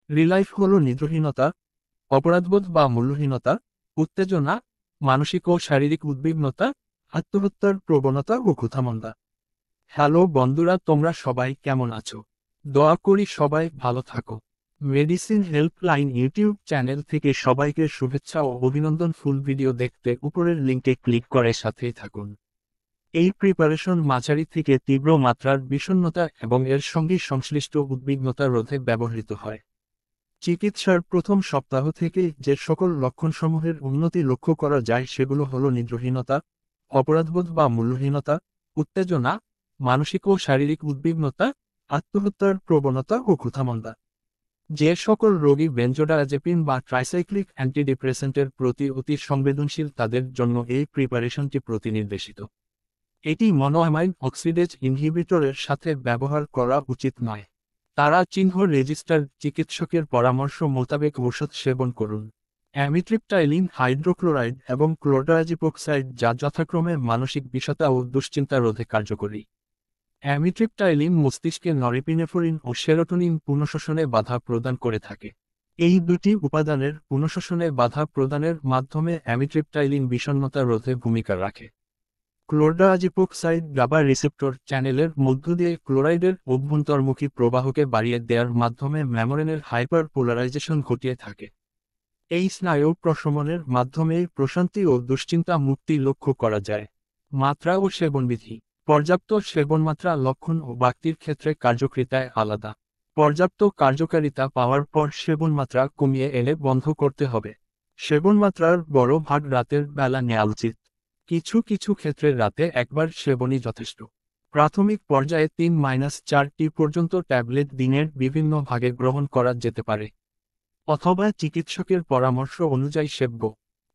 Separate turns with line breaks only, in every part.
রিলাইফ হল নিদ্রাহীনতা, অপরাধবোধ বা মূল্যহীনতা, উত্তেজনা, মানসিক ও শারীরিক উদ্বিগ্নতা, আত্মহত্যার প্রবণতা ও ক্ষুধামন্দা। হ্যালো বন্ধুরা, তোমরা সবাই কেমন আছো? দোয়া করি সবাই ভালো থাকো। মেডিসিন হেল্পলাইন ইউটিউব চ্যানেল থেকে সবাইকে শুভেচ্ছা ও অভিনন্দন। ফুল ভিডিও দেখতে উপরের লিঙ্কে ক্লিক করে সাথেই থাকুন। এই প্রিপারেশন মাঝারি থেকে তীব্র মাত্রার বিষণ্ণতা এবং এর সঙ্গে সংশ্লিষ্ট উদ্বিগ্নতা রোধে ব্যবহৃত হয়। চিকিৎসার প্রথম সপ্তাহ থেকে যে সকল লক্ষণসমূহের উন্নতি লক্ষ্য করা যায় সেগুলো হলো নিদ্রাহীনতা, অপরাধবোধ বা মূল্যহীনতা, উত্তেজনা, মানসিক ও শারীরিক উদ্বিগ্নতা, আত্মহত্যার প্রবণতা ও ক্ষুধামন্দা। যে সকল রোগী বেনজোডায়াজেপিন বা ট্রাইসাইক্লিক অ্যান্টিডিপ্রেসেন্টের প্রতি অতি সংবেদনশীল তাদের জন্য এই প্রিপারেশনটি প্রতিনির্দেশিত। এটি মনোঅ্যামাইন অক্সিডেজ ইনহিবিটরের সাথে ব্যবহার করা উচিত নয়। তারা চিহ্ন রেজিস্টার চিকিৎসকের পরামর্শ মোতাবেক ঔষধ সেবন করুন। অ্যামিট্রিপটাইলিন হাইড্রোক্লোরাইড এবং ক্লোরডায়াজিপোক্সাইড যা যথাক্রমে মানসিক বিষতা ও দুশ্চিন্তা রোধে কার্যকরী। অ্যামিট্রিপটাইলিন মস্তিষ্কে নরপিনেফ্রিন ও সেরোটোনিন পুনঃশোষণে বাধা প্রদান করে থাকে। এই দুটি উপাদানের পুনঃশোষণে বাধা প্রদানের মাধ্যমে অ্যামিট্রিপটাইলিন বিষণ্ণতা রোধে ভূমিকা রাখে। ক্লোরডায়াজিপোক্সাইড গাবা রিসেপ্টর চ্যানেলের মধ্য দিয়ে ক্লোরাইডের অভ্যন্তর্মুখী প্রবাহকে বাড়িয়ে দেওয়ার মাধ্যমে মেমোরেনের হাইপার পোলারাইজেশন ঘটিয়ে থাকে। এই স্নায়ু প্রশমনের মাধ্যমে প্রশান্তি ও দুশ্চিন্তা মুক্তি লক্ষ্য করা যায়। মাত্রা ও সেবনবিধি। পর্যাপ্ত সেবনমাত্রা লক্ষণ ও ব্যক্তির ক্ষেত্রে কার্যকারিতায় আলাদা। পর্যাপ্ত কার্যকারিতা পাওয়ার পর সেবনমাত্রা কমিয়ে এনে বন্ধ করতে হবে। সেবনমাত্রার বড় ভাগ রাতের বেলা নেওয়া উচিত। কিছু কিছু ক্ষেত্রে রাতে একবার সেবনই যথেষ্ট। প্রাথমিক পর্যায়ে 3-4টি পর্যন্ত ট্যাবলেট দিনের বিভিন্ন ভাগে গ্রহণ করা যেতে পারে, অথবা চিকিৎসকের পরামর্শ অনুযায়ী সেব্য।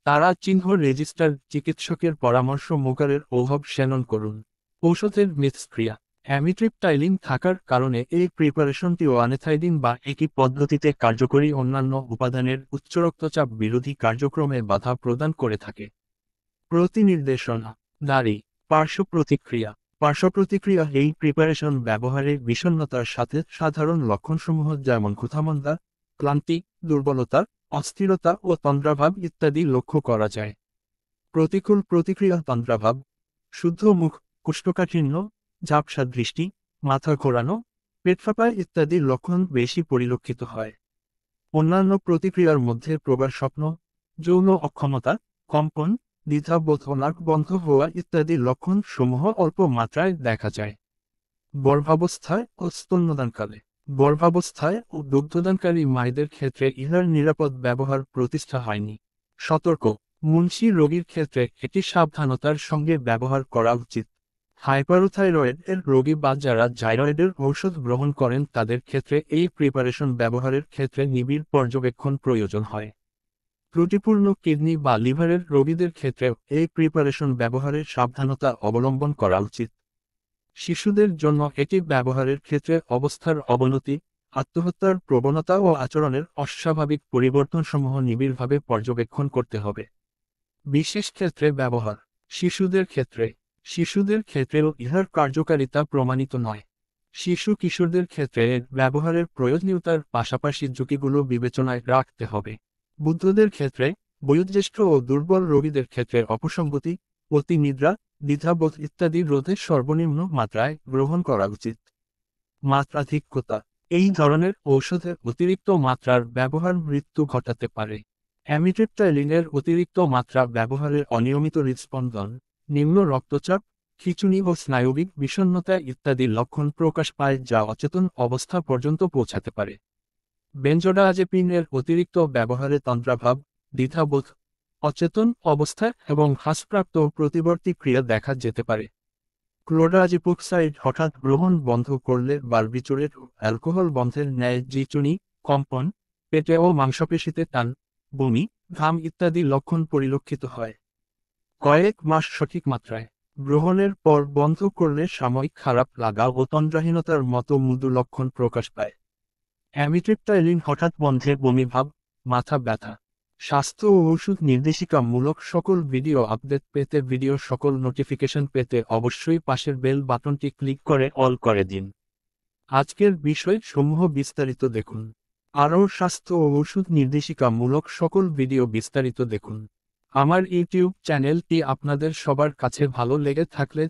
তারা চিহ্ন রেজিস্টার চিকিৎসকের পরামর্শ মোকারের অভাব সেবন করুন। ঔষধের মিথস্ক্রিয়া। অ্যামিট্রিপটাইলিন থাকার কারণে এই প্রিপারেশনটি ওয়ানেথাইডিন বা একই পদ্ধতিতে কার্যকরী অন্যান্য উপাদানের উচ্চ রক্তচাপ বিরোধী কার্যক্রমে বাধা প্রদান করে থাকে। প্রতিনির্দেশনা। নারী। পার্শ্ব প্রতিক্রিয়া। পার্শ্ব প্রতিক্রিয়া এই প্রিপারেশন ব্যবহারে বিষণ্ণতার সাথে সাধারণ লক্ষণসমূহ যেমন ক্ষুধামন্দা, ক্লান্তি, দুর্বলতা, অস্থিরতা ও তন্দ্রাভাব ইত্যাদি লক্ষ্য করা যায়। প্রতিকূল প্রতিক্রিয়া। তন্দ্রাভাব, শুদ্ধ মুখ, কোষ্ঠকাঠিন্য, ঝাপসা দৃষ্টি, মাথা ঘোরানো, পেট ফাঁপা ইত্যাদি লক্ষণ বেশি পরিলক্ষিত হয়। অন্যান্য প্রতিক্রিয়ার মধ্যে প্রগাঢ় স্বপ্ন, যৌন অক্ষমতা, কম্পন, দ্বিধাবোধ ও নাক বন্ধ হওয়া ইত্যাদি লক্ষণ সমূহ অল্প মাত্রায় দেখা যায়। গর্ভাবস্থায় ও স্তন্যদানকালে। গর্ভাবস্থায় ও দুগ্ধদানকারী মায়েদের ক্ষেত্রে ইহার নিরাপদ ব্যবহার প্রতিষ্ঠা হয়নি। সতর্ক। মুন্সি রোগীর ক্ষেত্রে এটি সাবধানতার সঙ্গে ব্যবহার করা উচিত। হাইপারোথাইরয়েড এর রোগী বা যারা থাইরয়েডের ঔষধ গ্রহণ করেন তাদের ক্ষেত্রে এই প্রিপারেশন ব্যবহারের ক্ষেত্রে নিবিড় পর্যবেক্ষণ প্রয়োজন হয়। ত্রুটিপূর্ণ কিডনি বা লিভারের রোগীদের ক্ষেত্রেও এই প্রিপারেশন ব্যবহারে সাবধানতা অবলম্বন করা উচিত। শিশুদের জন্য এটি ব্যবহারের ক্ষেত্রে অবস্থার অবনতি, আত্মহত্যার প্রবণতা ও আচরণের অস্বাভাবিক পরিবর্তনসমূহ নিবিড়ভাবে পর্যবেক্ষণ করতে হবে। বিশেষ ক্ষেত্রে ব্যবহার। শিশুদের ক্ষেত্রেও ইহার কার্যকারিতা প্রমাণিত নয়। শিশু কিশোরদের ক্ষেত্রে এর ব্যবহারের প্রয়োজনীয়তার পাশাপাশি ঝুঁকিগুলো বিবেচনায় রাখতে হবে। বৃদ্ধদের ক্ষেত্রে, বয়োজ্যেষ্ঠ ও দুর্বল রোগীদের ক্ষেত্রে অপসঙ্গতি, অতিনিদ্রা, দ্বিধাবোধ ইত্যাদি রোধে সর্বনিম্ন মাত্রায় গ্রহণ করা উচিত। মাত্রাধিক্যতা। এই ধরনের ঔষধের অতিরিক্ত মাত্রার ব্যবহার মৃত্যু ঘটাতে পারে। অ্যামিট্রিপটাইলিনের অতিরিক্ত মাত্রা ব্যবহারের অনিয়মিত হৃদস্পন্দন, নিম্ন রক্তচাপ, খিঁচুনি ও স্নায়বিক বিষণ্ণতা ইত্যাদি লক্ষণ প্রকাশ পায় যা অচেতন অবস্থা পর্যন্ত পৌঁছাতে পারে। বেনজোডায়াজেপিনের অতিরিক্ত ব্যবহারে তন্দ্রাভাব, দ্বিধাবোধ, অচেতন অবস্থা এবং হ্রাসপ্রাপ্ত প্রতিবর্তী ক্রিয়া দেখা যেতে পারে। ক্লোরডায়াজিপোক্সাইড হঠাৎ গ্রহণ বন্ধ করলে বারবিচুরেট ও অ্যালকোহল বন্ধের ন্যায় ঝিঁচুনি, কম্পন, পেটে ও মাংসপেশিতে টান, বমি, ঘাম ইত্যাদি লক্ষণ পরিলক্ষিত হয়। কয়েক মাস সঠিক মাত্রায় গ্রহণের পর বন্ধ করলে সাময়িক খারাপ লাগা ও তন্দ্রাহীনতার মতো মৃদু লক্ষণ প্রকাশ পায়। অ্যামিট্রিপটাইলিন হঠাৎ বন্ধে বমিভাব, মাথা ব্যথা। স্বাস্থ্য ও ওষুধ নির্দেশিকামূলক সকল ভিডিও আপডেট পেতে ভিডিও সকল নোটিফিকেশন পেতে অবশ্যই পাশের বেল বাটনটি ক্লিক করে অল করে দিন। আজকের বিষয় সমূহ বিস্তারিত দেখুন। আরও স্বাস্থ্য ও ওষুধ নির্দেশিকামূলক সকল ভিডিও বিস্তারিত দেখুন। আমার ইউটিউব চ্যানেলটি আপনাদের সবার কাছে ভালো লেগে থাকলে